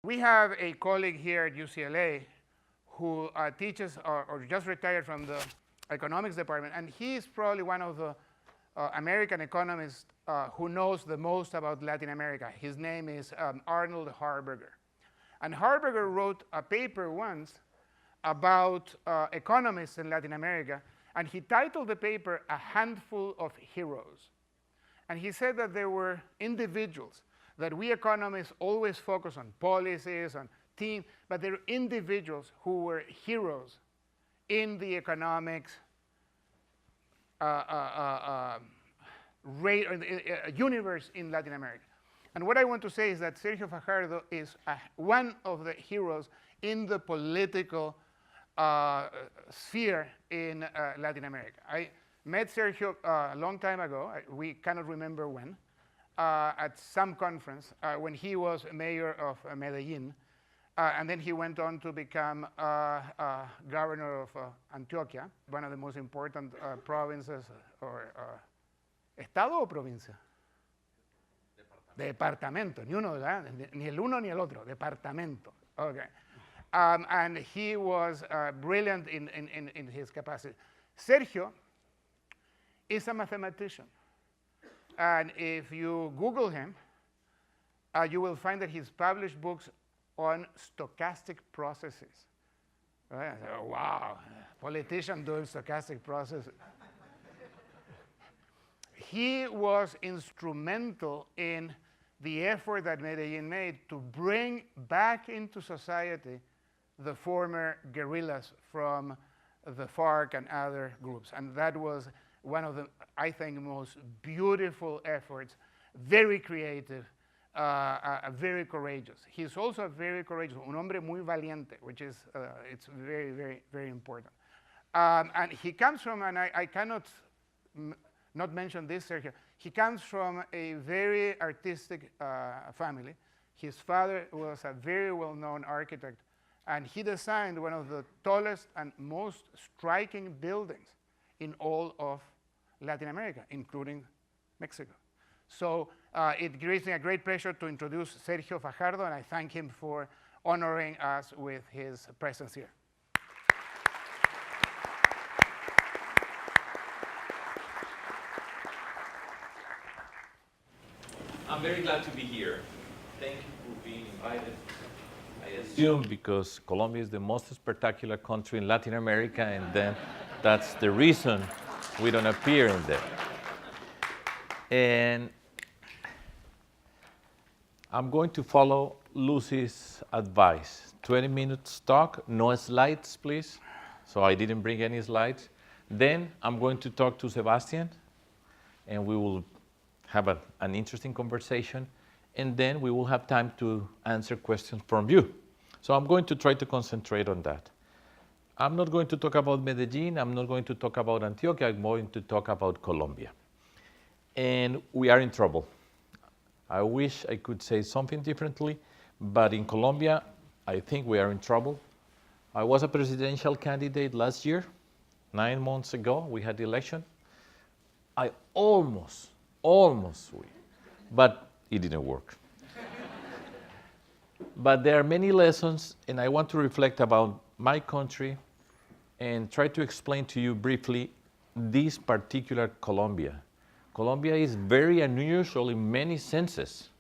We have a colleague here at UCLA who teaches or just retired from the economics department, and he's probably one of the American economists who knows the most about Latin America. His name is Arnold Harberger. And Harberger wrote a paper once about economists in Latin America, and he titled the paper "A Handful of Heroes." And he said that there were individuals that we economists always focus on policies, on teams, but there are individuals who were heroes in the economics universe in Latin America. And what I want to say is that Sergio Fajardo is one of the heroes in the political sphere in Latin America. I met Sergio a long time ago. We cannot remember when. At some conference when he was mayor of Medellín, and then he went on to become governor of Antioquia, one of the most important provinces, or ¿Estado o provincia? Departamento. Ni uno, ¿verdad? Ni el uno ni el otro. Departamento. Okay. And he was brilliant in his capacity. Sergio is a mathematician. And if you Google him, you will find that he's published books on stochastic processes. Right? So, wow, politician doing stochastic processes. He was instrumental in the effort that Medellín made to bring back into society the former guerrillas from the FARC and other groups. And that was one of the, I think, most beautiful efforts, very creative, very courageous. He's also very courageous, un hombre muy valiente, which is, it's very, very, very important. And he comes from, and I cannot not mention this, Sergio, he comes from a very artistic family. His father was a very well-known architect, and he designed one of the tallest and most striking buildings in all of Latin America, including Mexico. So it gives me a great pleasure to introduce Sergio Fajardo, and I thank him for honoring us with his presence here. I'm very glad to be here. Thank you for being invited. I assume because Colombia is the most spectacular country in Latin America, and then that's the reason we don't appear in there. And I'm going to follow Lucy's advice. 20 minutes talk, no slides, please. So I didn't bring any slides. Then I'm going to talk to Sebastian, and we will have an interesting conversation. And then we will have time to answer questions from you. So I'm going to try to concentrate on that. I'm not going to talk about Medellín. I'm not going to talk about Antioquia. I'm going to talk about Colombia. And we are in trouble. I wish I could say something differently, but in Colombia, I think we are in trouble. I was a presidential candidate last year. 9 months ago, we had the election. I almost win, but it didn't work. But there are many lessons, and I want to reflect about my country and try to explain to you briefly this particular Colombia. Colombia is very unusual in many senses.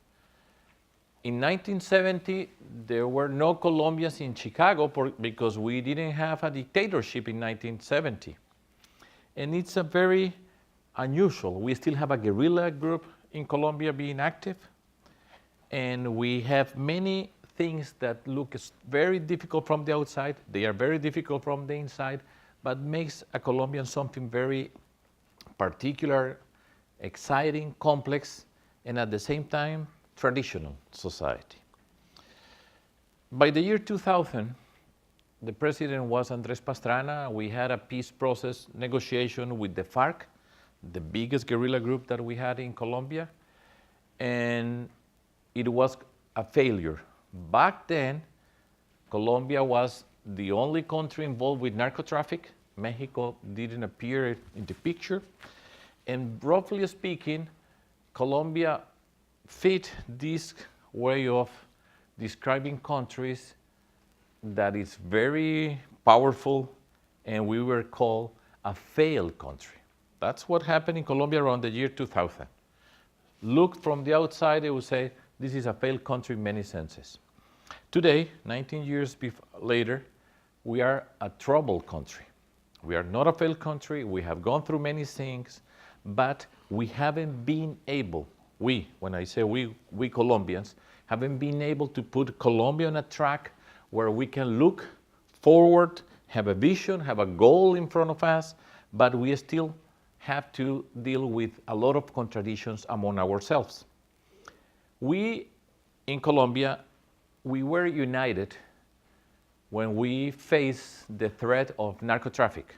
In 1970, there were no Colombians in Chicago because we didn't have a dictatorship in 1970. And it's a very unusual. We still have a guerrilla group in Colombia being active. And we have many things that look very difficult from the outside. They are very difficult from the inside, but makes a Colombian something very particular, exciting, complex, and at the same time, traditional society. By the year 2000, the president was Andrés Pastrana. We had a peace process negotiation with the FARC, the biggest guerrilla group that we had in Colombia, and it was a failure. Back then, Colombia was the only country involved with narco traffic. Mexico didn't appear in the picture. And roughly speaking, Colombia fit this way of describing countries that is very powerful, and we were called a failed country. That's what happened in Colombia around the year 2000. Looked from the outside, they would say, this is a failed country in many senses. Today, 19 years later, we are a troubled country. We are not a failed country. We have gone through many things, but we haven't been able, when I say we Colombians, haven't been able to put Colombia on a track where we can look forward, have a vision, have a goal in front of us, but we still have to deal with a lot of contradictions among ourselves. We, in Colombia, we were united when we faced the threat of narco-traffic.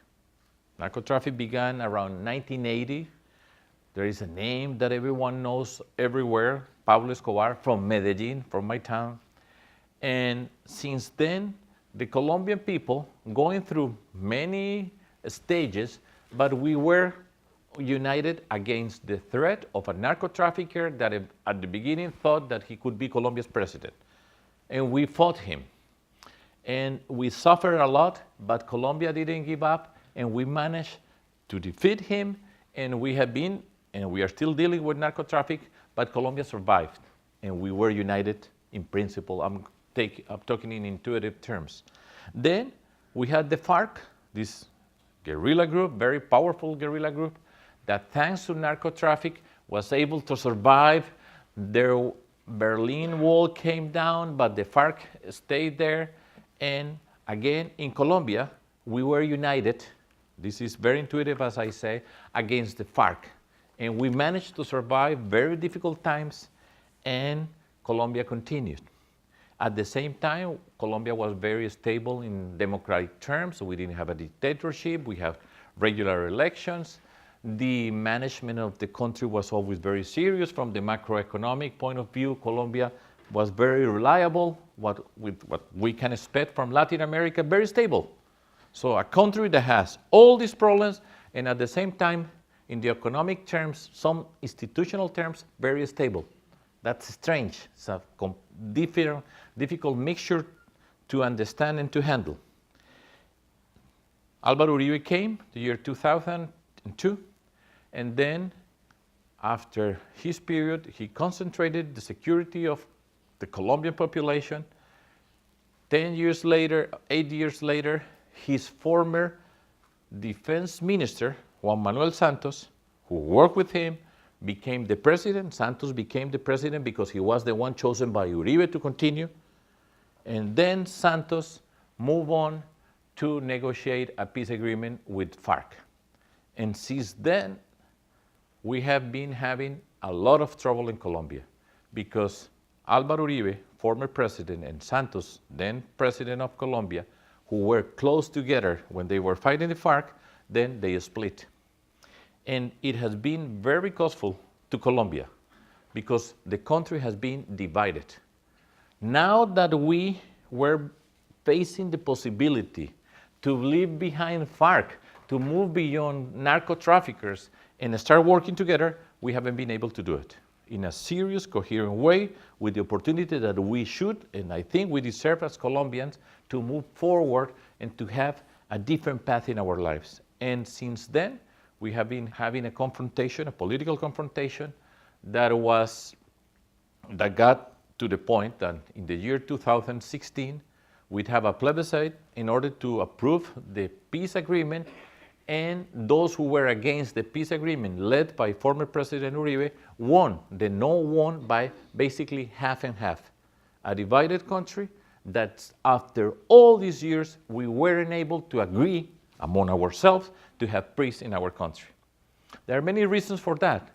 Narco-traffic began around 1980. There is a name that everyone knows everywhere, Pablo Escobar, from Medellín, from my town. And since then, the Colombian people going through many stages, but we were united against the threat of a narco-trafficker that at the beginning thought that he could be Colombia's president. And we fought him. And we suffered a lot, but Colombia didn't give up, and we managed to defeat him, and we have been, and we are still dealing with narco-traffic, but Colombia survived, and we were united in principle. I'm talking in intuitive terms. Then we had the FARC, this guerrilla group, very powerful guerrilla group, that thanks to narco-traffic was able to survive. Their Berlin Wall came down, but the FARC stayed there. And again, in Colombia, we were united, this is very intuitive as I say, against the FARC. And we managed to survive very difficult times, and Colombia continued. At the same time, Colombia was very stable in democratic terms. We didn't have a dictatorship, we have regular elections. The management of the country was always very serious. From the macroeconomic point of view, Colombia was very reliable, with what we can expect from Latin America, very stable. So a country that has all these problems, and at the same time, in the economic terms, some institutional terms, very stable. That's strange. It's a difficult mixture to understand and to handle. Álvaro Uribe came the year 2002, and then after his period, he concentrated the security of the Colombian population. 10 years later, 8 years later, his former defense minister, Juan Manuel Santos, who worked with him, became the president. Santos became the president because he was the one chosen by Uribe to continue. And then Santos moved on to negotiate a peace agreement with FARC. And since then, we have been having a lot of trouble in Colombia because Álvaro Uribe, former president, and Santos, then president of Colombia, who were close together when they were fighting the FARC, then they split. And it has been very costful to Colombia because the country has been divided. Now that we were facing the possibility to leave behind FARC, to move beyond narco-traffickers and start working together, we haven't been able to do it in a serious, coherent way with the opportunity that we should, and I think we deserve as Colombians, to move forward and to have a different path in our lives. And since then, we have been having a confrontation, a political confrontation, that got to the point that in the year 2016, we'd have a plebiscite in order to approve the peace agreement, and those who were against the peace agreement, led by former President Uribe, won. The no won by basically half and half. A divided country that after all these years, we weren't able to agree among ourselves to have peace in our country. There are many reasons for that.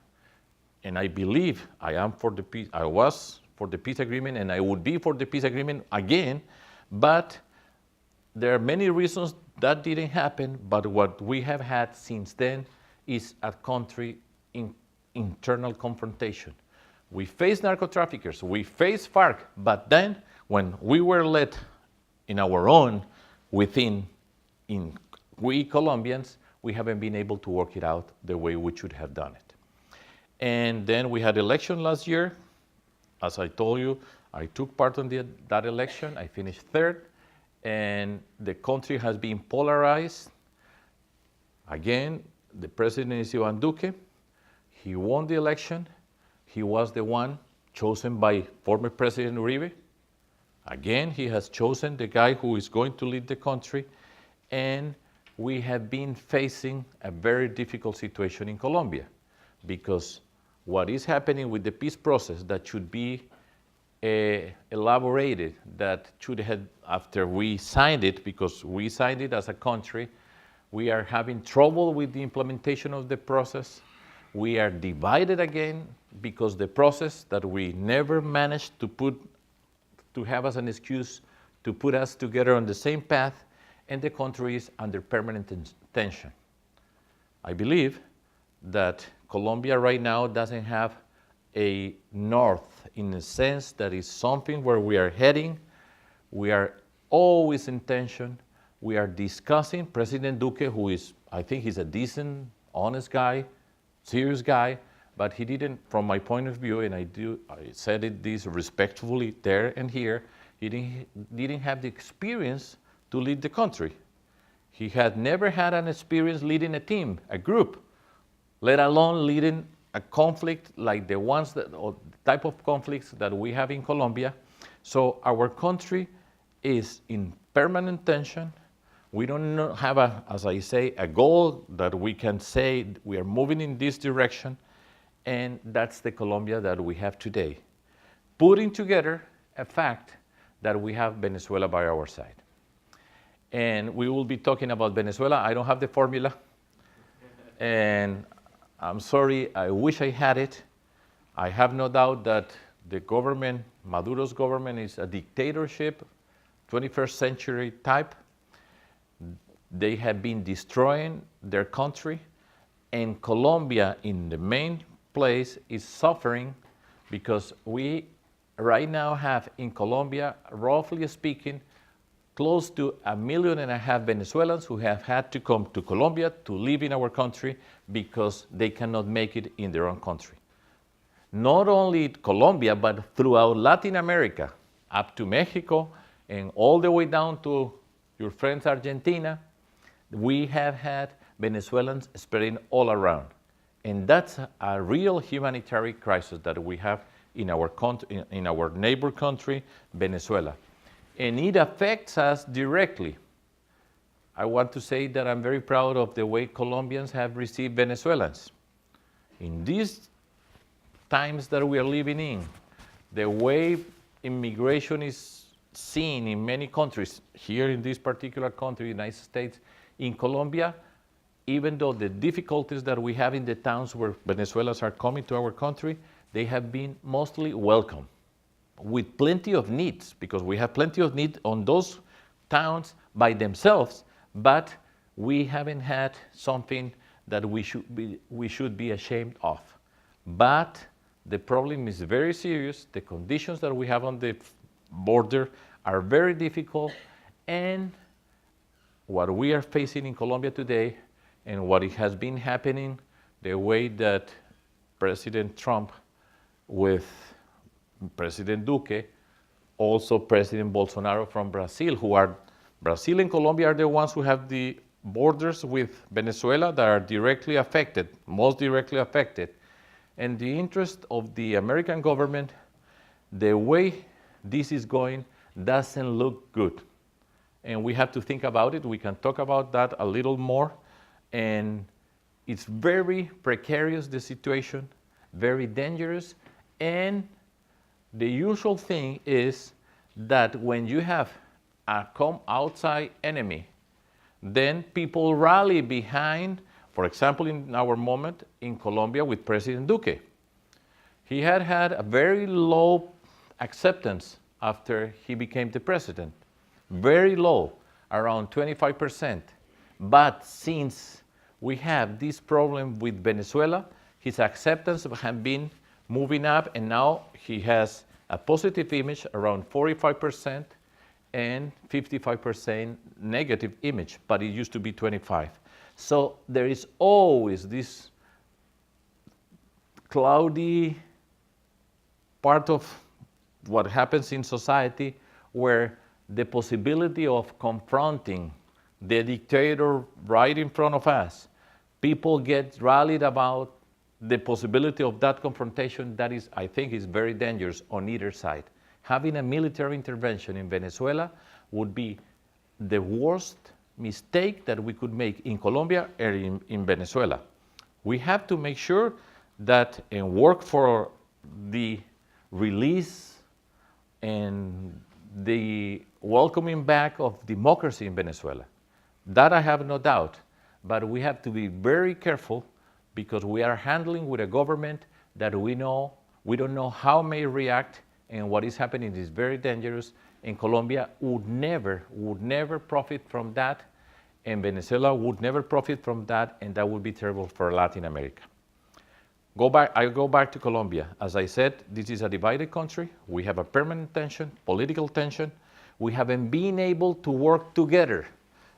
And I believe I am for the peace, I was for the peace agreement, and I would be for the peace agreement again, but there are many reasons that didn't happen, but what we have had since then is a country in internal confrontation. We face narco-traffickers, we face FARC, but then when we were let in our own we Colombians, we haven't been able to work it out the way we should have done it. And then we had election last year. As I told you, I took part in that election. I finished third, and the country has been polarized. Again, the president is Iván Duque. He won the election. He was the one chosen by former President Uribe. Again, he has chosen the guy who is going to lead the country, and we have been facing a very difficult situation in Colombia, because what is happening with the peace process that should be elaborated, that should have, after we signed it, because we signed it as a country, we are having trouble with the implementation of the process. We are divided again because the process that we never managed to have as an excuse to put us together on the same path, and the country is under permanent tension. I believe that Colombia right now doesn't have a north, in the sense that is something where we are heading. We are always in tension. We are discussing President Duque, who is, I think he's a decent, honest guy, serious guy, but he didn't, from my point of view, and I said this respectfully there and here, he didn't have the experience to lead the country. He had never had an experience leading a team, a group, let alone leading a conflict like the ones that, or the type of conflicts that we have in Colombia. So our country is in permanent tension. We don't have, as I say, a goal that we can say we are moving in this direction, and that's the Colombia that we have today. Putting together a fact that we have Venezuela by our side. And we will be talking about Venezuela. I don't have the formula, and I'm sorry, I wish I had it. I have no doubt that the government, Maduro's government, is a dictatorship, 21st century type. They have been destroying their country, and Colombia, in the main place, is suffering because we right now have in Colombia, roughly speaking, close to 1.5 million Venezuelans who have had to come to Colombia to live in our country because they cannot make it in their own country. Not only Colombia, but throughout Latin America, up to Mexico and all the way down to your friends Argentina, we have had Venezuelans spreading all around. And that's a real humanitarian crisis that we have in our country, in our neighbor country, Venezuela. And it affects us directly. I want to say that I'm very proud of the way Colombians have received Venezuelans. In these times that we are living in, the way immigration is seen in many countries, here in this particular country, United States, in Colombia, even though the difficulties that we have in the towns where Venezuelans are coming to our country, they have been mostly welcome, with plenty of needs, because we have plenty of need on those towns by themselves, but we haven't had something that we should be ashamed of. But the problem is very serious. The conditions that we have on the border are very difficult, and what we are facing in Colombia today and what it has been happening, the way that President Trump with President Duque, also President Bolsonaro from Brazil, Brazil and Colombia are the ones who have the borders with Venezuela that are directly affected, most directly affected. And the interest of the American government, the way this is going, doesn't look good. And we have to think about it. We can talk about that a little more. And it's very precarious, the situation, very dangerous. And the usual thing is that when you have a outside enemy, then people rally behind, for example, in our moment in Colombia with President Duque. He had a very low acceptance after he became the president, very low, around 25%. But since we have this problem with Venezuela, his acceptance has been moving up, and now he has a positive image around 45% and 55% negative image, but it used to be 25. So there is always this cloudy part of what happens in society where the possibility of confronting the dictator right in front of us, people get rallied about the possibility of that confrontation. That is, I think, is very dangerous on either side. Having a military intervention in Venezuela would be the worst mistake that we could make in Colombia or in Venezuela. We have to make sure that and work for the release and the welcoming back of democracy in Venezuela. That I have no doubt, but we have to be very careful because we are handling with a government that we don't know how may react, and what is happening is very dangerous, and Colombia would never profit from that, and Venezuela would never profit from that, and that would be terrible for Latin America. I go back to Colombia. As I said, this is a divided country. We have a permanent tension, political tension. We haven't been able to work together.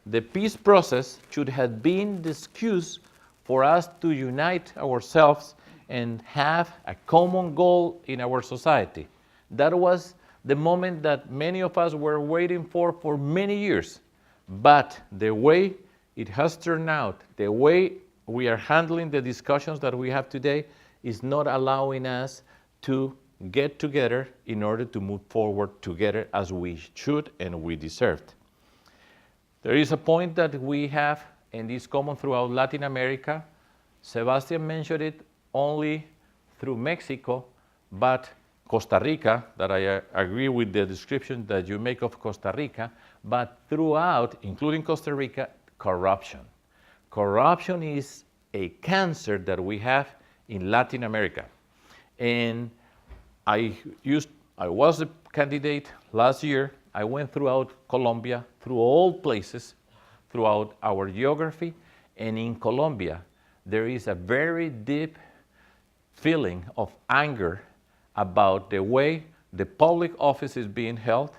The peace process should have been the excuse for us to unite ourselves and have a common goal in our society. That was the moment that many of us were waiting for many years. But the way it has turned out, the way we are handling the discussions that we have today is not allowing us to get together in order to move forward together as we should and we deserved. There is a point that we have, and it's common throughout Latin America. Sebastian mentioned it only through Mexico, but Costa Rica, that I agree with the description that you make of Costa Rica, but throughout, including Costa Rica, corruption. Corruption is a cancer that we have in Latin America. And I was a candidate last year. I went throughout Colombia, through all places, throughout our geography. And in Colombia, there is a very deep feeling of anger about the way the public office is being held,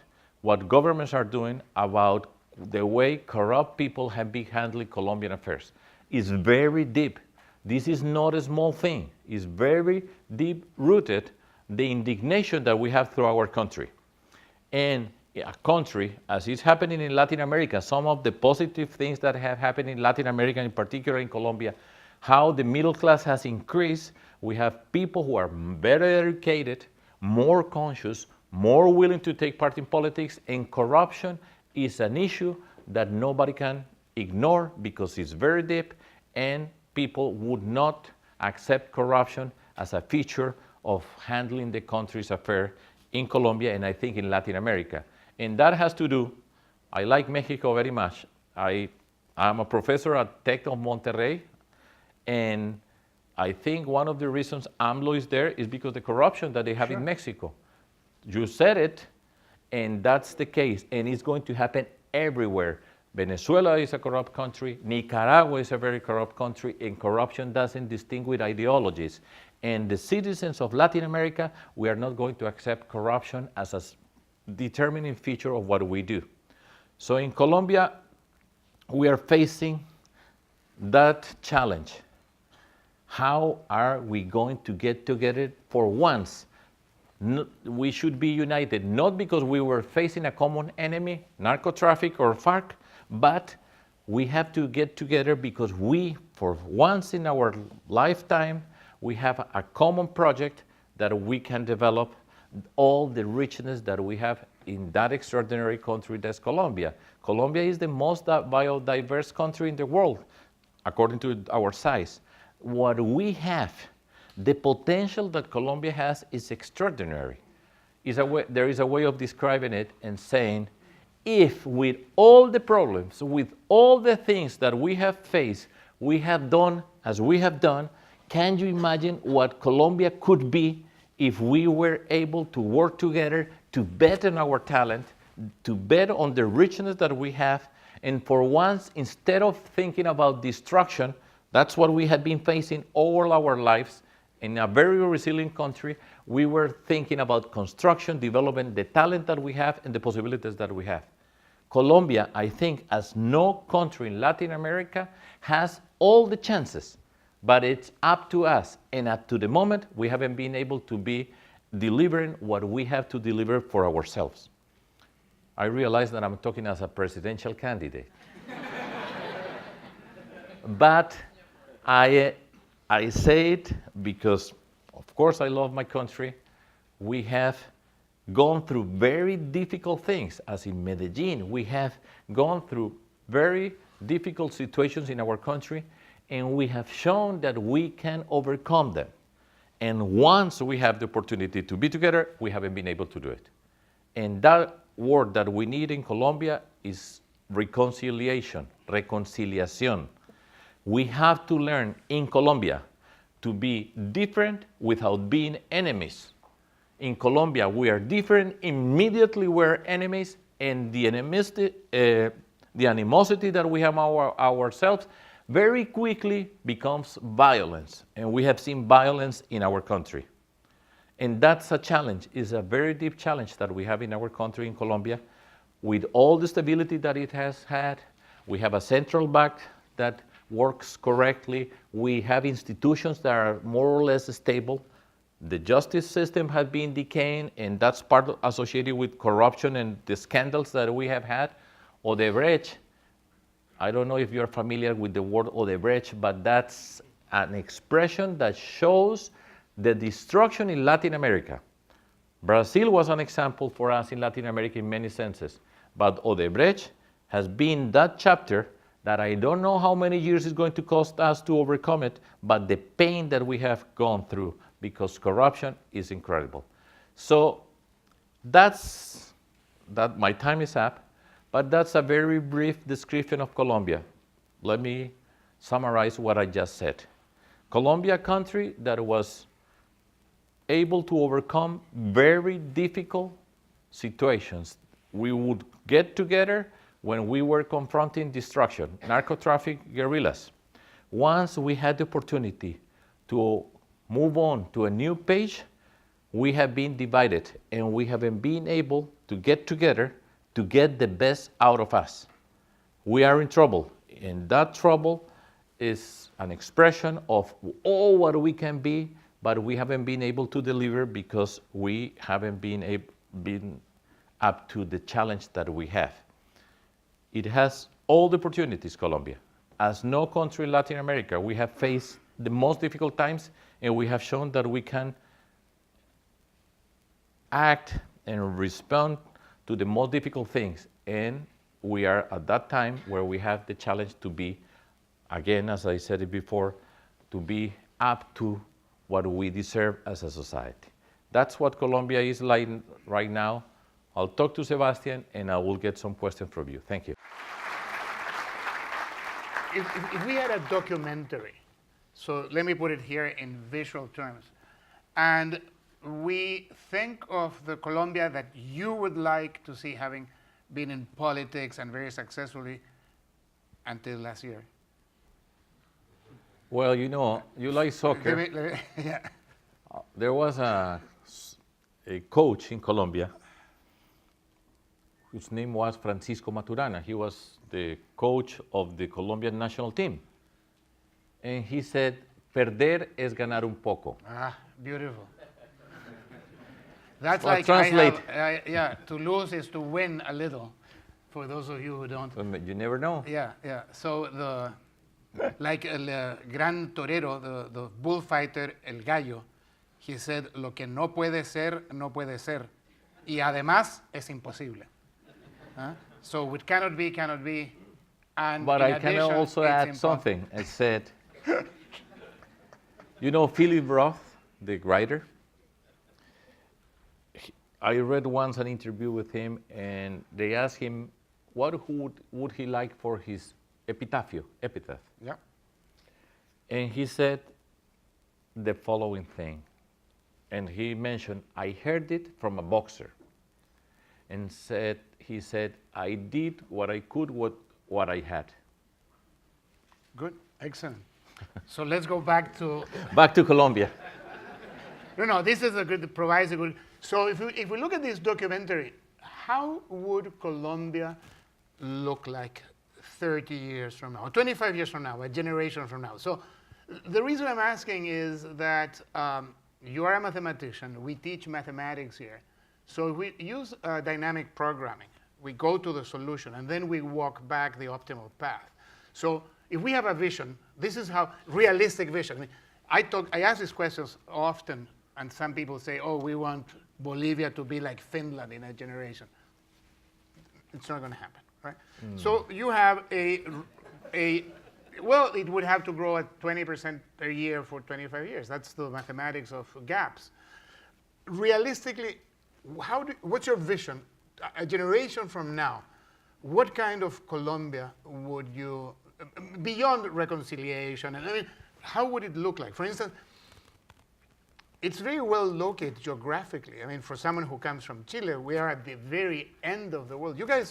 what governments are doing, about the way corrupt people have been handling Colombian affairs. It's very deep. This is not a small thing. It's very deep-rooted, the indignation that we have through our country. And a country, as is happening in Latin America, some of the positive things that have happened in Latin America, in particular in Colombia, how the middle class has increased. We have people who are better educated, more conscious, more willing to take part in politics, and corruption is an issue that nobody can ignore because it's very deep, and people would not accept corruption as a feature of handling the country's affair in Colombia and I think in Latin America. And that has to do, I like Mexico very much. I'm a professor at Tec of Monterrey, and I think one of the reasons AMLO is there is because the corruption that they have in Mexico. You said it, and that's the case, and it's going to happen everywhere. Venezuela is a corrupt country, Nicaragua is a very corrupt country, and corruption doesn't distinguish ideologies. And the citizens of Latin America, we are not going to accept corruption as a determining feature of what we do. So in Colombia, we are facing that challenge. How are we going to get together for once? We should be united, not because we were facing a common enemy, narco-traffic or FARC, but we have to get together because we, for once in our lifetime, we have a common project that we can develop all the richness that we have in that extraordinary country that's Colombia. Colombia is the most biodiverse country in the world, according to our size. What we have, the potential that Colombia has is extraordinary. There is a way of describing it and saying, if with all the problems, with all the things that we have faced, we have done as we have done, can you imagine what Colombia could be if we were able to work together to bet on our talent, to bet on the richness that we have, and for once, instead of thinking about destruction, that's what we had been facing all our lives. In a very resilient country, we were thinking about construction, development, the talent that we have, and the possibilities that we have. Colombia, I think, as no country in Latin America, has all the chances, but it's up to us. And up to the moment, we haven't been able to be delivering what we have to deliver for ourselves. I realize that I'm talking as a presidential candidate. But I say it because, of course, I love my country. We have gone through very difficult things. As in Medellín, we have gone through very difficult situations in our country, and we have shown that we can overcome them. And once we have the opportunity to be together, we haven't been able to do it. And that word that we need in Colombia is reconciliation, reconciliación. We have to learn in Colombia to be different without being enemies. In Colombia, we are different, immediately we're enemies, and the animosity that we have ourselves very quickly becomes violence. And we have seen violence in our country. And that's a challenge, it's a very deep challenge that we have in our country, in Colombia. With all the stability that it has had, we have a central bank that works correctly. We have institutions that are more or less stable. The justice system has been decaying, and that's part associated with corruption and the scandals that we have had. Odebrecht, I don't know if you're familiar with the word Odebrecht, but that's an expression that shows the destruction in Latin America. Brazil was an example for us in Latin America in many senses, but Odebrecht has been that chapter that I don't know how many years it's going to cost us to overcome it, but the pain that we have gone through because corruption is incredible. So that my time is up, but that's a very brief description of Colombia. Let me summarize what I just said. Colombia, a country that was able to overcome very difficult situations. We would get together when we were confronting destruction, narco-traffic guerrillas. Once we had the opportunity to move on to a new page, we have been divided and we haven't been able to get together to get the best out of us. We are in trouble, and that trouble is an expression of all what we can be, but we haven't been able to deliver because we haven't been up to the challenge that we have. It has all the opportunities, Colombia. As no country in Latin America, we have faced the most difficult times, and we have shown that we can act and respond to the most difficult things. And we are at that time where we have the challenge to be, again, as I said it before, to be up to what we deserve as a society. That's what Colombia is like right now. I'll talk to Sebastian and I will get some questions from you. Thank you. If we had a documentary, so let me put it here in visual terms, and we think of the Colombia that you would like to see having been in politics and very successfully until last year. Well, you know, you like soccer. Yeah. There was a coach in Colombia whose name was Francisco Maturana. He was the coach of the Colombian national team. And he said, perder es ganar un poco. Ah, beautiful. That's Well, like, translate. Yeah, to lose is to win a little, for those of you who don't. You never know. Yeah, yeah. So like el gran torero, the bullfighter, el gallo, he said, lo que no puede ser, no puede ser. Y además, es imposible. Huh? So it cannot be, cannot be. And But I can also add something. I said, you know Philip Roth, the writer? I read once an interview with him, and they asked him what would he like for his epitaph. Yeah. And he said the following thing. And he mentioned, I heard it from a boxer. And he said, I did what I could with what I had. Good, excellent. So let's go back to... Back to Colombia. No, this is provides a good... So if we look at this documentary, how would Colombia look like 30 years from now, 25 years from now, a generation from now? So the reason I'm asking is that you are a mathematician, we teach mathematics here. So if we use dynamic programming, we go to the solution, and then we walk back the optimal path. So if we have a vision, this is how realistic vision. I mean, I ask these questions often, and some people say, oh, we want Bolivia to be like Finland in a generation. It's not going to happen, right? So you have well, it would have to grow at 20% a year for 25 years. That's the mathematics of gaps. Realistically, what's your vision? A generation from now, what kind of Colombia would you, beyond reconciliation, and I mean, how would it look like? For instance, it's very well located geographically. I mean, for someone who comes from Chile, we are at the very end of the world. You guys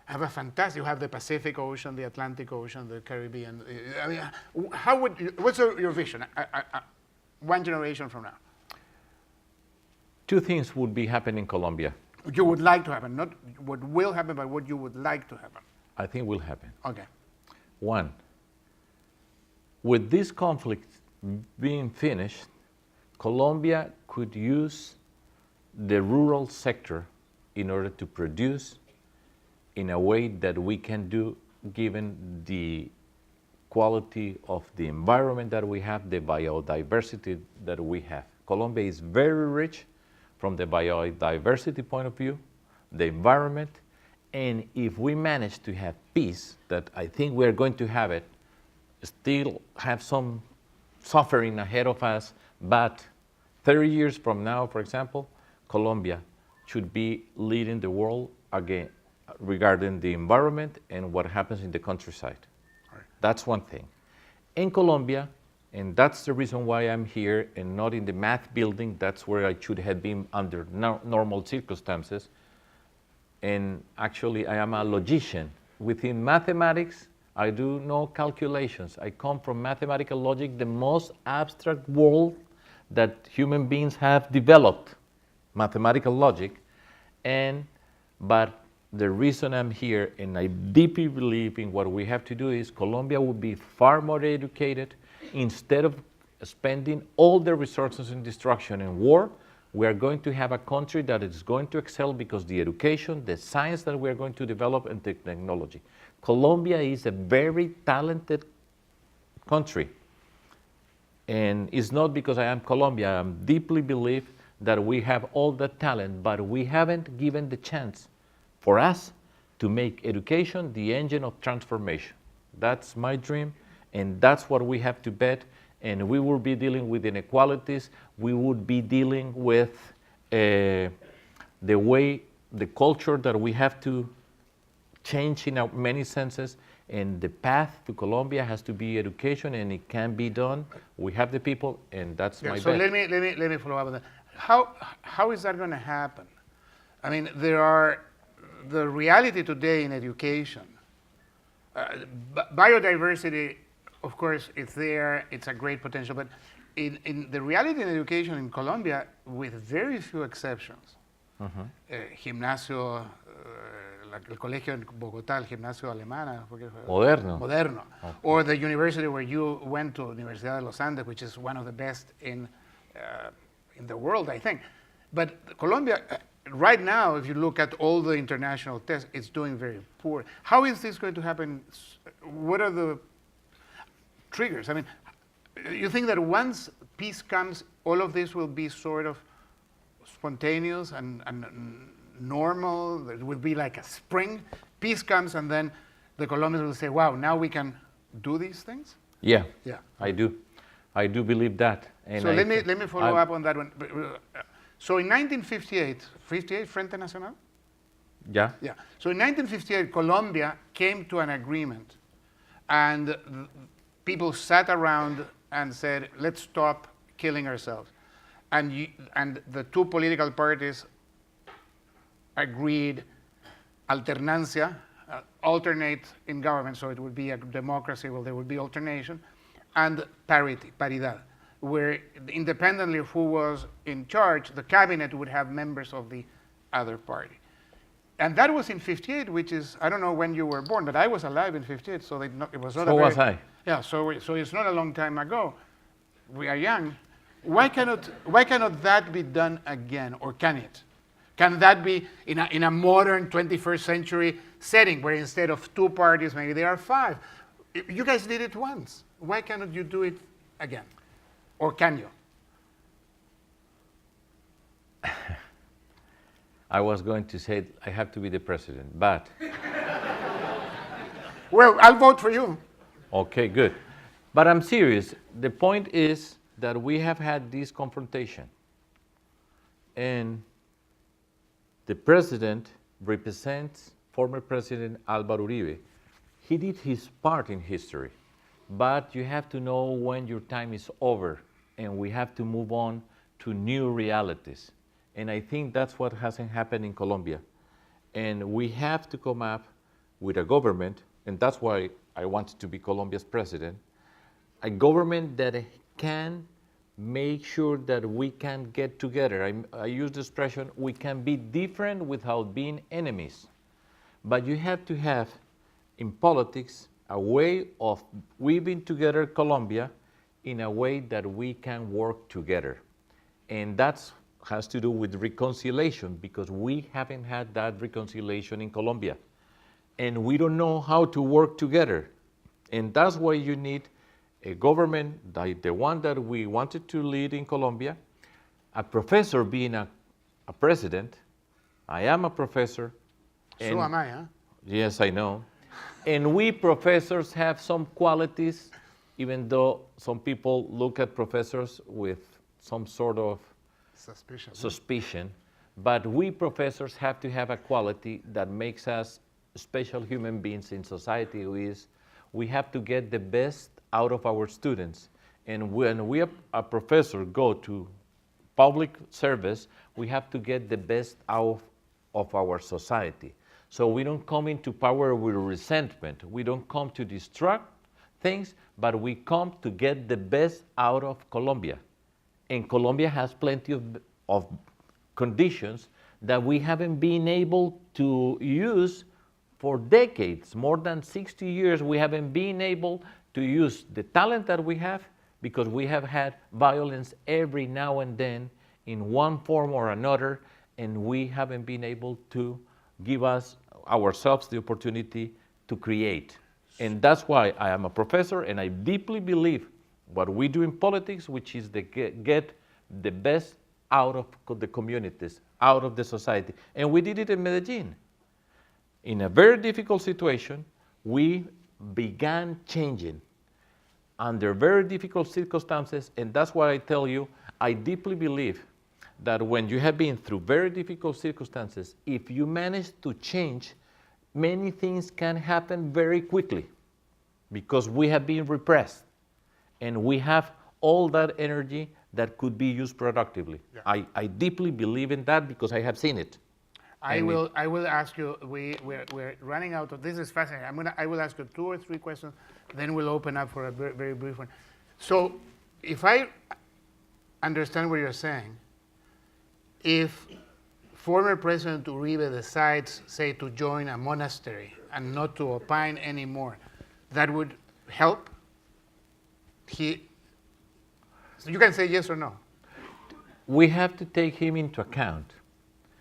have a fantastic, you have the Pacific Ocean, the Atlantic Ocean, the Caribbean. I mean, what's your vision, one generation from now? Two things would be happening in Colombia. You would like to happen, not what will happen, but what you would like to happen. I think will happen. Okay. One, with this conflict being finished, Colombia could use the rural sector in order to produce in a way that we can do given the quality of the environment that we have, the biodiversity that we have. Colombia is very rich from the biodiversity point of view, the environment, and if we manage to have peace, that I think we're going to have it, still have some suffering ahead of us, but 30 years from now, for example, Colombia should be leading the world again regarding the environment and what happens in the countryside. Right. That's one thing. In Colombia, and that's the reason why I'm here and not in the math building, that's where I should have been under normal circumstances. And actually, I am a logician. Within mathematics, I do no calculations. I come from mathematical logic, the most abstract world that human beings have developed, mathematical logic. But the reason I'm here, and I deeply believe in what we have to do, is Colombia will be far more educated. Instead of spending all the resources in destruction and war, we are going to have a country that is going to excel because the education, the science that we are going to develop, and the technology. Colombia is a very talented country. And it's not because I am Colombia. I deeply believe that we have all the talent, but we haven't given the chance for us to make education the engine of transformation. That's my dream. And that's what we have to bet, and we will be dealing with inequalities. We would be dealing with the culture that we have to change in many senses, and the path to Colombia has to be education, and it can be done. We have the people, and that's my bet. So let me follow up on that. How is that going to happen? I mean, the reality today in education, biodiversity, of course, it's there, it's a great potential, but in the reality in education in Colombia, with very few exceptions, gimnasio, el colegio en Bogotá, el gimnasio alemán, Moderno. Okay. Or the university where you went to, Universidad de los Andes, which is one of the best in the world, I think. But Colombia, right now, if you look at all the international tests, it's doing very poor. How is this going to happen? What are the triggers? I mean, you think that once peace comes, all of this will be sort of spontaneous and normal? It will be like a spring. Peace comes, and then the Colombians will say, wow, now we can do these things? Yeah, Yeah. I do. I do believe that. And so let me follow up on that one. So in 1958, Frente Nacional? Yeah. Yeah. So in 1958, Colombia came to an agreement, and people sat around and said, let's stop killing ourselves. And the two political parties agreed alternancia, alternate in government, so it would be a democracy, well, there would be alternation, and parity, paridad, where independently of who was in charge, the cabinet would have members of the other party. And that was in 58, which is, I don't know when you were born, but I was alive in 58, so it was not So was I. Yeah, so it's not a long time ago. We are young. why cannot that be done again, or can it? Can that be in a modern 21st century setting where instead of 2 parties, maybe there are 5? You guys did it once. Why cannot you do it again? Or can you? I was going to say I have to be the president, but Well, I'll vote for you. okay, good. But I'm serious. The point is that we have had this confrontation, and the president represents former President Álvaro Uribe. He did his part in history, but you have to know when your time is over, and we have to move on to new realities. And I think that's what hasn't happened in Colombia. And we have to come up with a government, and that's why I wanted to be Colombia's president, a government that can make sure that we can get together. I use the expression, we can be different without being enemies. But you have to have, in politics, a way of weaving together Colombia in a way that we can work together. And that has to do with reconciliation, because we haven't had that reconciliation in Colombia. And we don't know how to work together. And that's why you need a government like the one that we wanted to lead in Colombia, a professor being a president. I am a professor. So am I, huh? Yes, I know. And we professors have some qualities, even though some people look at professors with some sort of suspicion. But we professors have to have a quality that makes us special human beings in society, is we have to get the best out of our students. And when we, a professor, go to public service, we have to get the best out of our society. So we don't come into power with resentment. We don't come to destruct things, but we come to get the best out of Colombia. And Colombia has plenty of conditions that we haven't been able to use for decades. More than 60 years, we haven't been able to use the talent that we have, because we have had violence every now and then in one form or another, and we haven't been able to give ourselves the opportunity to create. And that's why I am a professor, and I deeply believe what we do in politics, which is get the best out of the communities, out of the society. And we did it in Medellín. In a very difficult situation, we began changing under very difficult circumstances, and that's why I tell you, I deeply believe that when you have been through very difficult circumstances, if you manage to change, many things can happen very quickly, because we have been repressed, and we have all that energy that could be used productively. Yeah. I deeply believe in that because I have seen it. I will ask you, we're running out of, this is fascinating. I will ask you 2 or 3 questions, then we'll open up for a very, very brief one. So if I understand what you're saying, if former President Uribe decides, say, to join a monastery and not to opine anymore, that would help? So you can say yes or no. We have to take him into account.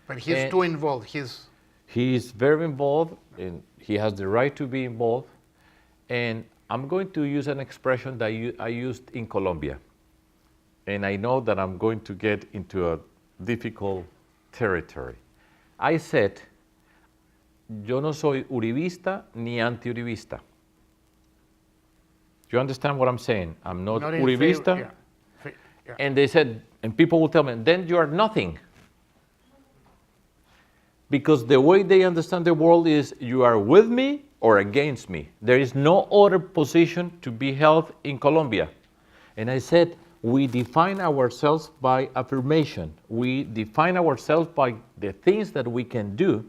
But he's too involved. He's very involved, and he has the right to be involved. And I'm going to use an expression that I used in Colombia. And I know that I'm going to get into a difficult territory. I said, yo no soy uribista ni anti-uribista. Do you understand what I'm saying? I'm not uribista. Yeah. And they said, and people will tell me, then you are nothing. Because the way they understand the world is you are with me or against me. There is no other position to be held in Colombia. And I said, we define ourselves by affirmation. We define ourselves by the things that we can do.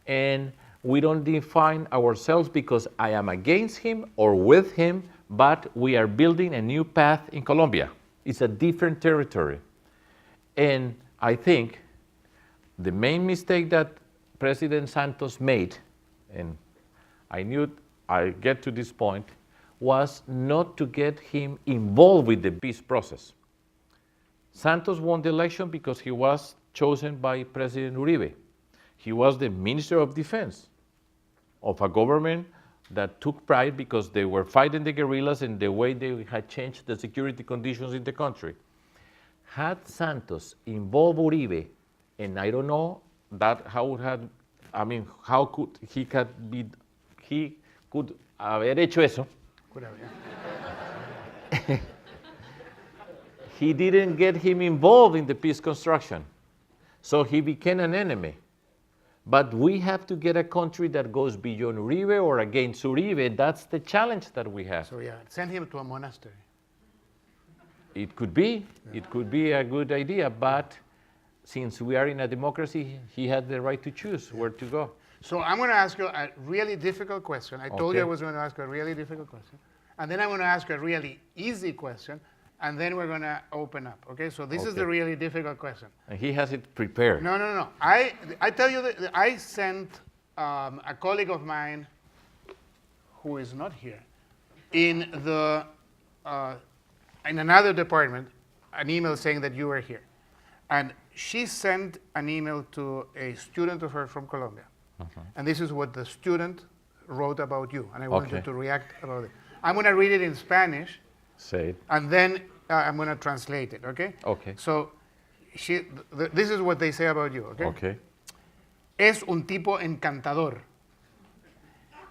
And we don't define ourselves because I am against him or with him, but we are building a new path in Colombia. It's a different territory. And I think the main mistake that President Santos made, and I knew I'd get to this point, was not to get him involved with the peace process. Santos won the election because he was chosen by President Uribe. He was the Minister of Defense of a government that took pride because they were fighting the guerrillas and the way they had changed the security conditions in the country. Had Santos involved Uribe, and I don't know that how had, I mean, how could he could haber hecho eso. Could have, yeah. He didn't get him involved in the peace construction, so he became an enemy. But we have to get a country that goes beyond Uribe or against Uribe. That's the challenge that we have. So yeah, send him to a monastery. It could be. Yeah. It could be a good idea, but since we are in a democracy, he had the right to choose where to go. So I'm going to ask you a really difficult question. I told you I was going to ask a really difficult question. And then I'm going to ask a really easy question, and then we're going to open up, okay? So this is the really difficult question. And he has it prepared. No. I tell you that I sent a colleague of mine who is not here in another department an email saying that you were here. And she sent an email to a student of hers from Colombia. And this is what the student wrote about you. And I wanted you to react about it. I'm going to read it in Spanish. Say it. And then I'm going to translate it, okay? Okay. So this is what they say about you, okay? Okay. Es un tipo encantador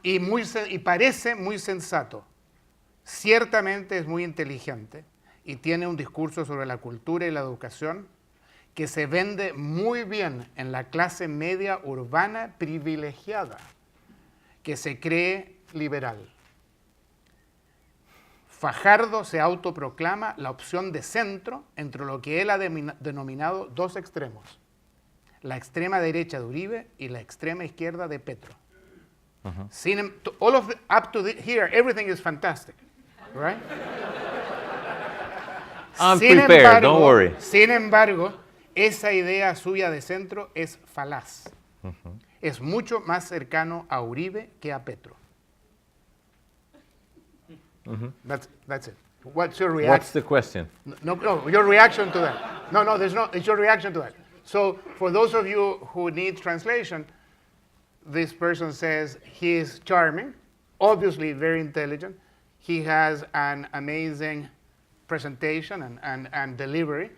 y parece muy sensato. Ciertamente es muy inteligente y tiene un discurso sobre la cultura y la educación que se vende muy bien en la clase media urbana privilegiada, que se cree liberal. Fajardo se autoproclama la opción de centro entre lo que él ha denominado dos extremos, la extrema derecha de Uribe y la extrema izquierda de Petro. Up to here, everything is fantastic, right? I'm prepared, don't worry. Sin embargo, esa idea suya de centro es falaz. Es mucho más cercano a Uribe que a Petro. That's it. What's your reaction? What's the question? No, your reaction to that. No, it's your reaction to that. So for those of you who need translation, this person says he is charming, obviously very intelligent. He has an amazing presentation and delivery.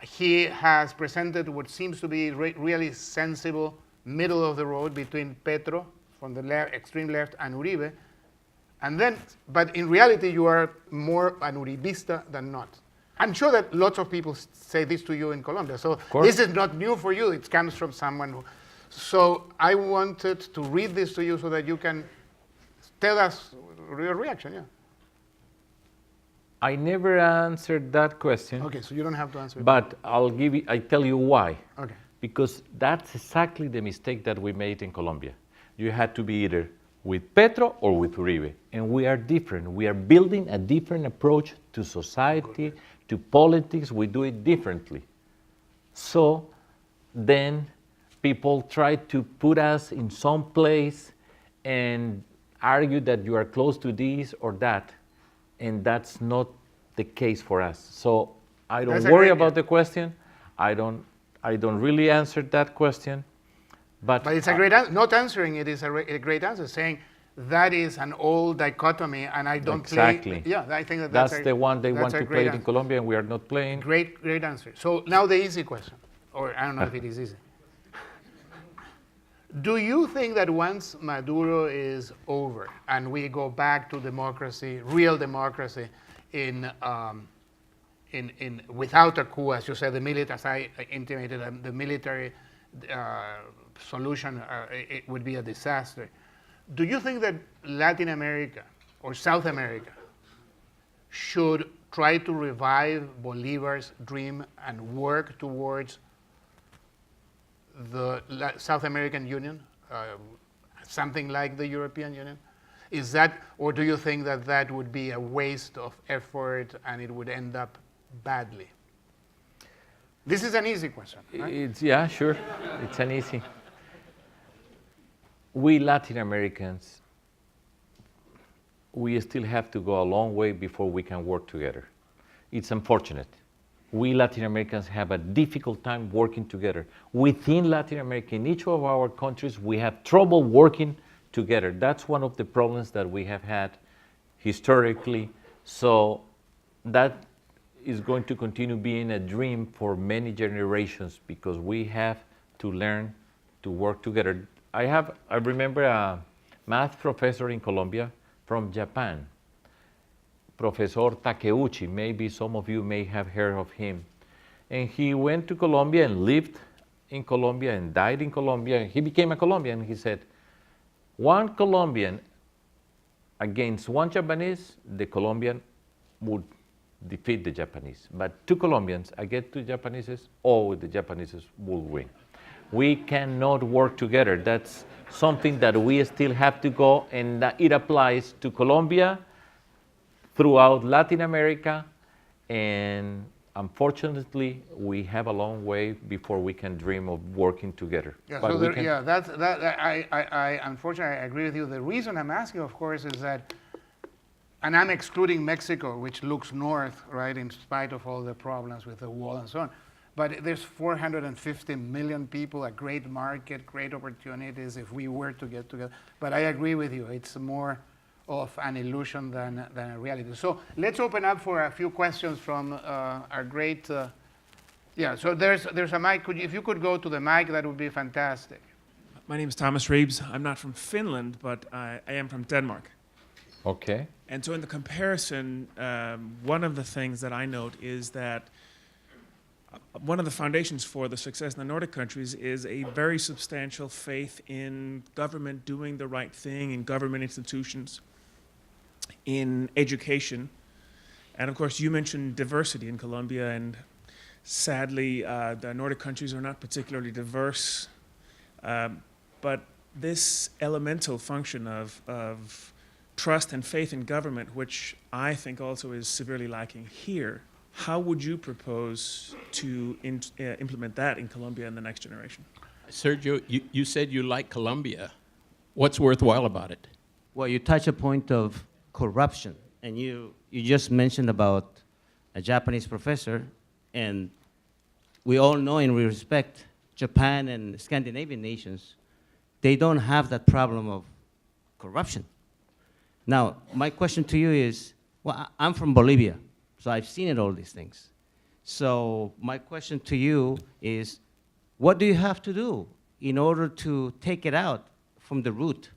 He has presented what seems to be really sensible middle of the road between Petro from the extreme left and Uribe. And then, but in reality, you are more an Uribista than not. I'm sure that lots of people say this to you in Colombia. So this is not new for you. It comes from someone who. So I wanted to read this to you so that you can tell us your reaction. Yeah. I never answered that question. Okay, so you don't have to answer it. But I'll tell you why. Okay. Because that's exactly the mistake that we made in Colombia. You had to be either with Petro or with Uribe. And we are different. We are building a different approach to society, to politics. We do it differently. So then people try to put us in some place and argue that you are close to this or that. And that's not the case for us. So I don't worry about the question. I don't really answer that question. But it's a great answer. Not answering it is a great answer. Saying that is an old dichotomy, and I don't exactly. play. Yeah, I think that's the one they want to play in Colombia, and we are not playing. Great answer. So now the easy question, or I don't know if it is easy. Do you think that once Maduro is over and we go back to democracy, real democracy, without a coup, as you said, as I intimated, the military solution it would be a disaster. Do you think that Latin America or South America should try to revive Bolivar's dream and work towards the South American Union, something like the European Union? Is that, or do you think that that would be a waste of effort and it would end up badly? This is an easy question, right? Yeah, sure. It's an easy. We Latin Americans, we still have to go a long way before we can work together. It's unfortunate. we Latin Americans have a difficult time working together. Within Latin America, in each of our countries, we have trouble working together. That's one of the problems that we have had historically. So that is going to continue being a dream for many generations because we have to learn to work together. I remember a math professor in Colombia from Japan, Professor Takeuchi. Maybe some of you may have heard of him. And he went to Colombia and lived in Colombia and died in Colombia. He became a Colombian. He said, one Colombian against one Japanese, the Colombian would defeat the Japanese. But two Colombians against two Japanese, all the Japanese will win. We cannot work together. That's something that we still have to go, and it applies to Colombia, throughout Latin America, and unfortunately, we have a long way before we can dream of working together. Yeah, but so I unfortunately I agree with you. The reason I'm asking, of course, is that, and I'm excluding Mexico, which looks north, right, in spite of all the problems with the wall and so on. But there's 450 million people, a great market, great opportunities if we were to get together. But I agree with you, it's more of an illusion than a reality. So let's open up for a few questions from our great, yeah, so there's a mic. If you could go to the mic, that would be fantastic. My name is Thomas Reeves. I'm not from Finland, but I am from Denmark. Okay. And so in the comparison, one of the things that I note is that one of the foundations for the success in the Nordic countries is a very substantial faith in government doing the right thing, in government institutions, in education. And of course, you mentioned diversity in Colombia, and sadly, the Nordic countries are not particularly diverse. But this elemental function of trust and faith in government, which I think also is severely lacking here, how would you propose to implement that in Colombia in the next generation? Sergio, you said you like Colombia. What's worthwhile about it? Well, you touch a point of corruption, and you just mentioned about a Japanese professor, and we all know and we respect Japan and Scandinavian nations. They don't have that problem of corruption. Now, my question to you is, well, I'm from Bolivia, so I've seen it, all these things. So my question to you is, what do you have to do in order to take it out from the root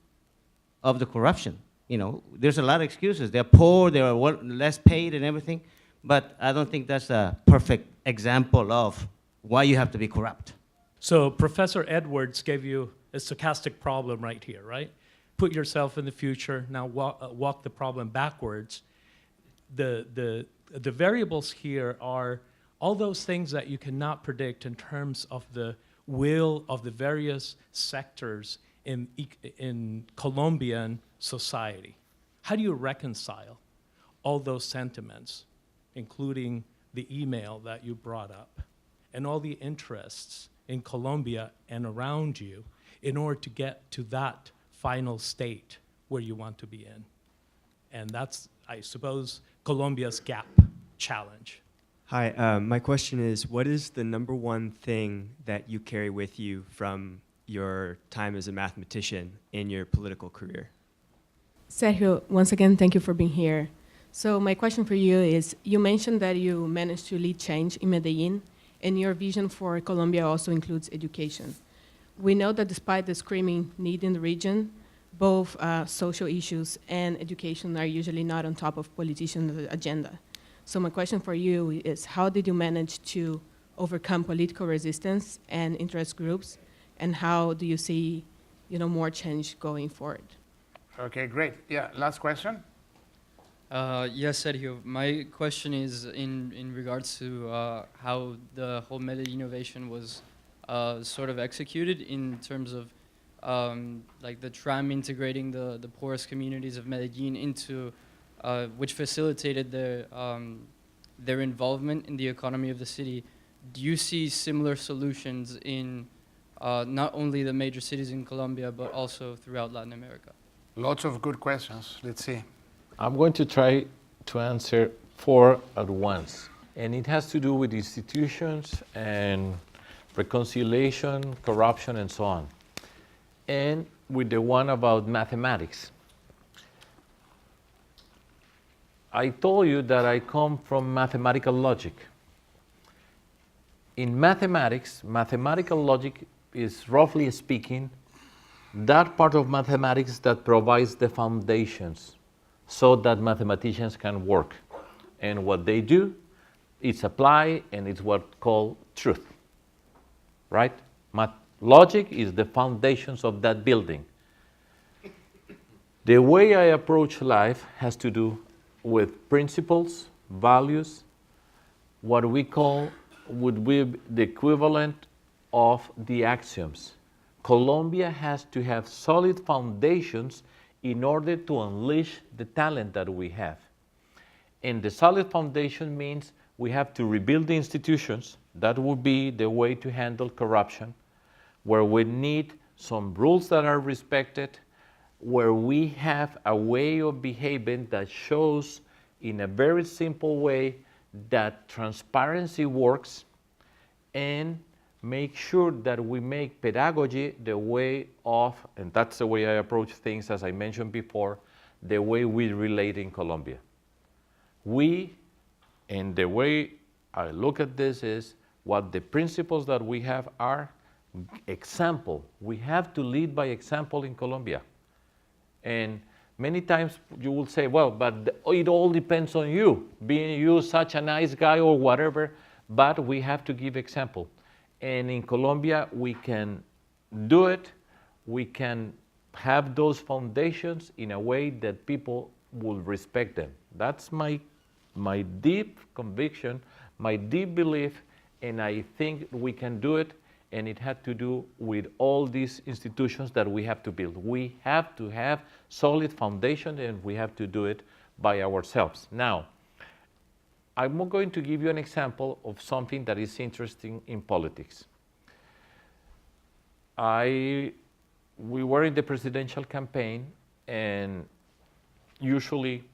of the corruption? You know, there's a lot of excuses. They're poor, they're less paid and everything, but I don't think that's a perfect example of why you have to be corrupt. So Professor Edwards gave you a stochastic problem right here, right? Put yourself in the future, now walk the problem backwards. The variables here are all those things that you cannot predict in terms of the will of the various sectors in Colombian society. How do you reconcile all those sentiments, including the email that you brought up, and all the interests in Colombia and around you in order to get to that final state where you want to be in? And that's, I suppose, Colombia's gap challenge. Hi, my question is, what is the number one thing that you carry with you from your time as a mathematician in your political career? Sergio, once again, thank you for being here. So my question for you is, you mentioned that you managed to lead change in Medellín, and your vision for Colombia also includes education. We know that despite the screaming need in the region, both social issues and education are usually not on top of politicians' agenda. So my question for you is, how did you manage to overcome political resistance and interest groups, and how do you see, more change going forward? Okay, great. Yeah, last question. Yes, Sergio. My question is in regards to how the whole Medellín innovation was sort of executed in terms of like the tram integrating the poorest communities of Medellín into, which facilitated their involvement in the economy of the city. Do you see similar solutions in not only the major cities in Colombia, but also throughout Latin America? Lots of good questions. Let's see. I'm going to try to answer 4 at once. and it has to do with institutions and reconciliation, corruption, and so on. And with the one about mathematics. I told you that I come from mathematical logic. In mathematics, mathematical logic is, roughly speaking, that part of mathematics that provides the foundations so that mathematicians can work. And what they do is apply, and it's what's called truth, right? Logic is the foundations of that building. The way I approach life has to do with principles, values, what we call would be the equivalent of the axioms. Colombia has to have solid foundations in order to unleash the talent that we have. And the solid foundation means we have to rebuild the institutions. That would be the way to handle corruption, where we need some rules that are respected, where we have a way of behaving that shows in a very simple way that transparency works, and make sure that we make pedagogy the way of, and that's the way I approach things, as I mentioned before, the way we relate in Colombia. And the way I look at this is what the principles that we have are example. We have to lead by example in Colombia. And many times you will say, well, but it all depends on you, being you such a nice guy or whatever, but we have to give example. And in Colombia, we can do it. We can have those foundations in a way that people will respect them. That's my deep conviction, my deep belief, and I think we can do it, and it had to do with all these institutions that we have to build. We have to have solid foundation, and we have to do it by ourselves. Now, I'm going to give you an example of something that is interesting in politics. We were in the presidential campaign, and usually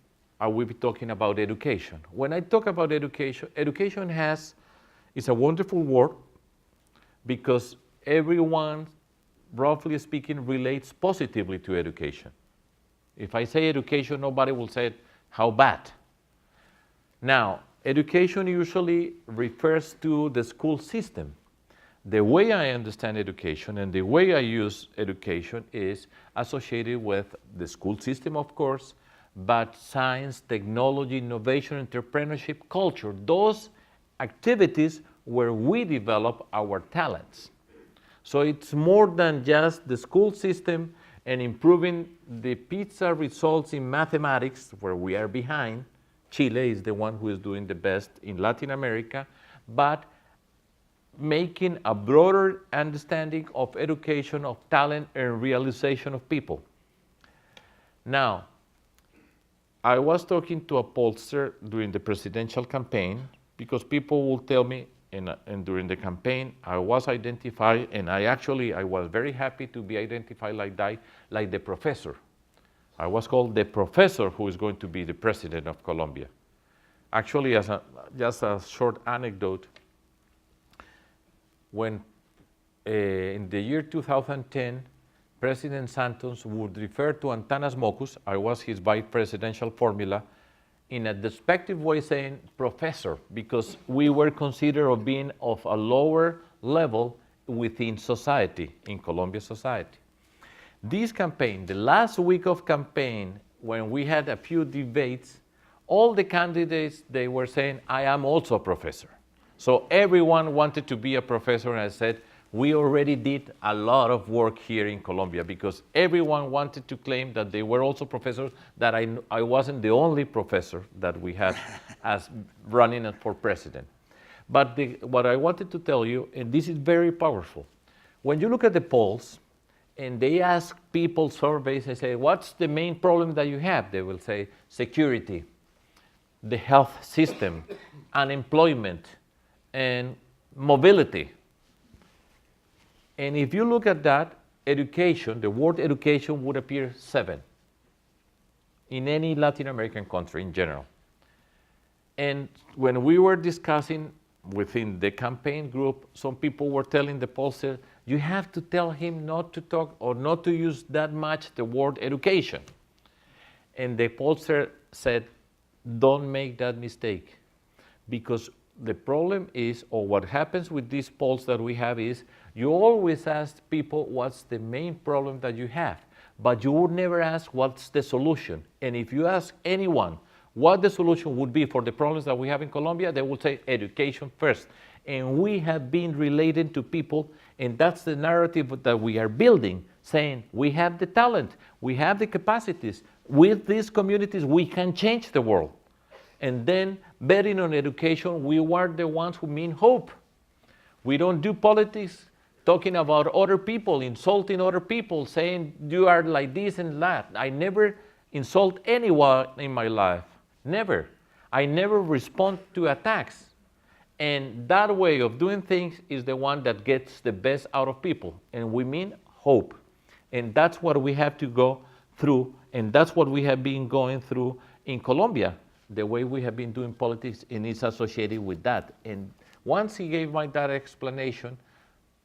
I will be talking about education. When I talk about education, education is a wonderful word because everyone, roughly speaking, relates positively to education. If I say education, nobody will say, how bad? Now, education usually refers to the school system. The way I understand education and the way I use education is associated with the school system, of course, but science, technology, innovation, entrepreneurship, culture, those activities where we develop our talents. So it's more than just the school system and improving the PISA results in mathematics, where we are behind. Chile is the one who is doing the best in Latin America, but making a broader understanding of education, of talent, and realization of people. Now, I was talking to a pollster during the presidential campaign because people will tell me, and during the campaign, I was identified, and I was very happy to be identified like that, like the professor. I was called the professor who is going to be the president of Colombia. Actually, just a short anecdote, when in the year 2010, President Santos would refer to Antanas Mocus, I was his vice presidential formula, in a despective way saying professor, because we were considered of being of a lower level within society, in Colombia society. This campaign, the last week of campaign, when we had a few debates, all the candidates, they were saying, I am also a professor. So everyone wanted to be a professor, and I said, we already did a lot of work here in Colombia because everyone wanted to claim that they were also professors, that I wasn't the only professor that we had as running for president. But what I wanted to tell you, and this is very powerful, when you look at the polls and they ask people surveys, they say, what's the main problem that you have? They will say security, the health system, unemployment, and mobility. And if you look at that, education, the word education would appear 7 in any Latin American country in general. And when we were discussing within the campaign group, some people were telling the pollster, you have to tell him not to talk or not to use that much the word education. And the pollster said, don't make that mistake. Because the problem is, or what happens with these polls that we have is, you always ask people what's the main problem that you have, but you would never ask what's the solution. And if you ask anyone what the solution would be for the problems that we have in Colombia, they will say education first. And we have been relating to people, and that's the narrative that we are building, saying we have the talent, we have the capacities. With these communities, we can change the world. And then betting on education, we are the ones who mean hope. We don't do politics talking about other people, insulting other people, saying you are like this and that. I never insult anyone in my life, never. I never respond to attacks. And that way of doing things is the one that gets the best out of people. And we mean hope. And that's what we have to go through, and that's what we have been going through in Colombia. The way we have been doing politics, and it's associated with that. And once he gave me that explanation,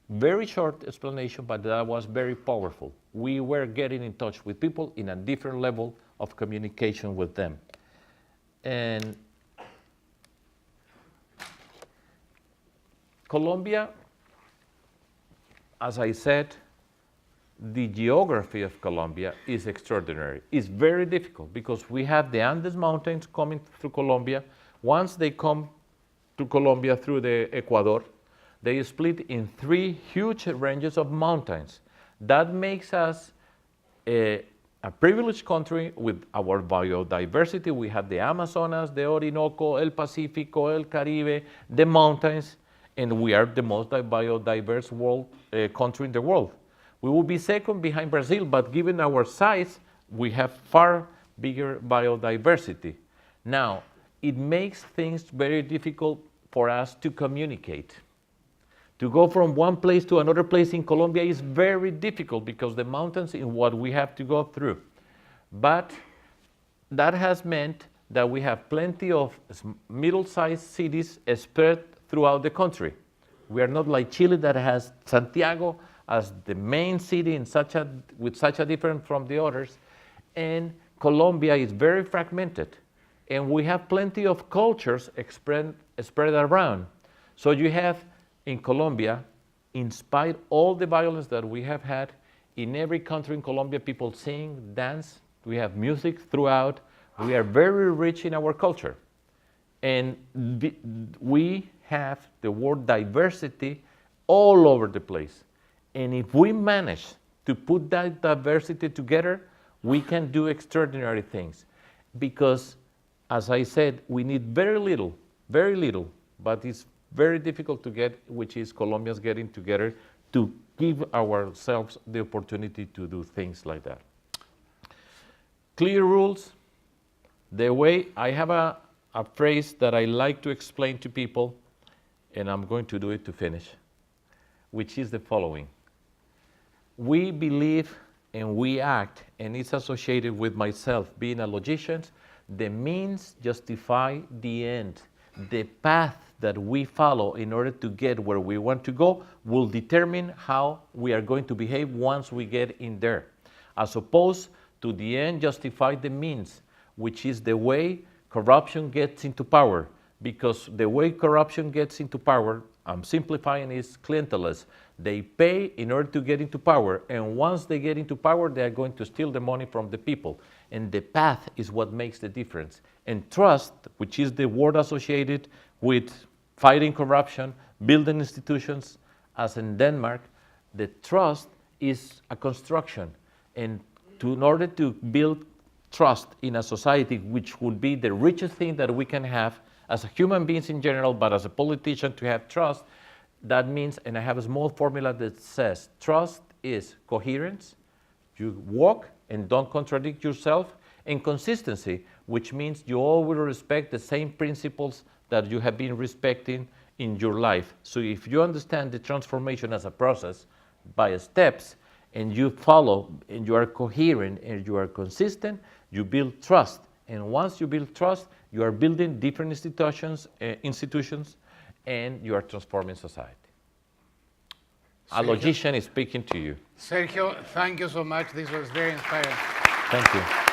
very short explanation, but that was very powerful. We were getting in touch with people in a different level of communication with them. And Colombia, as I said, the geography of Colombia is extraordinary. It's very difficult because we have the Andes Mountains coming through Colombia. Once they come to Colombia through the Ecuador, they split in 3 huge ranges of mountains. That makes us a privileged country with our biodiversity. We have the Amazonas, the Orinoco, El Pacifico, El Caribe, the mountains, and we are the most biodiverse country in the world. We will be second behind Brazil, but given our size, we have far bigger biodiversity. Now, it makes things very difficult for us to communicate. To go from one place to another place in Colombia is very difficult because the mountains is what we have to go through. But that has meant that we have plenty of middle-sized cities spread throughout the country. We are not like Chile that has Santiago as the main city with such a difference from the others. And Colombia is very fragmented. And we have plenty of cultures spread around. So you have in Colombia, in spite of all the violence that we have had, in every country in Colombia, people sing, dance, we have music throughout. We are very rich in our culture. And we have the word diversity all over the place. And if we manage to put that diversity together, we can do extraordinary things. Because, as I said, we need very little, but it's very difficult to get, which is Colombians getting together to give ourselves the opportunity to do things like that. Clear rules. The way I have a phrase that I like to explain to people, and I'm going to do it to finish, which is the following. We believe and we act, and it's associated with myself being a logician, the means justify the end. The path that we follow in order to get where we want to go will determine how we are going to behave once we get in there. As opposed to the end justify the means, which is the way corruption gets into power. Because the way corruption gets into power, I'm simplifying, is clientelism. They pay in order to get into power, and once they get into power, they are going to steal the money from the people. And the path is what makes the difference. And trust, which is the word associated with fighting corruption, building institutions, as in Denmark, the trust is a construction. And in order to build trust in a society, which would be the richest thing that we can have as human beings in general, but as a politician to have trust, that means, and I have a small formula that says, trust is coherence, you walk and don't contradict yourself, and consistency, which means you all will respect the same principles that you have been respecting in your life. So if you understand the transformation as a process by steps, and you follow, and you are coherent, and you are consistent, you build trust. And once you build trust, You are building different institutions, and you are transforming society. A logician is speaking to you. Sergio, thank you so much. This was very inspiring. Thank you.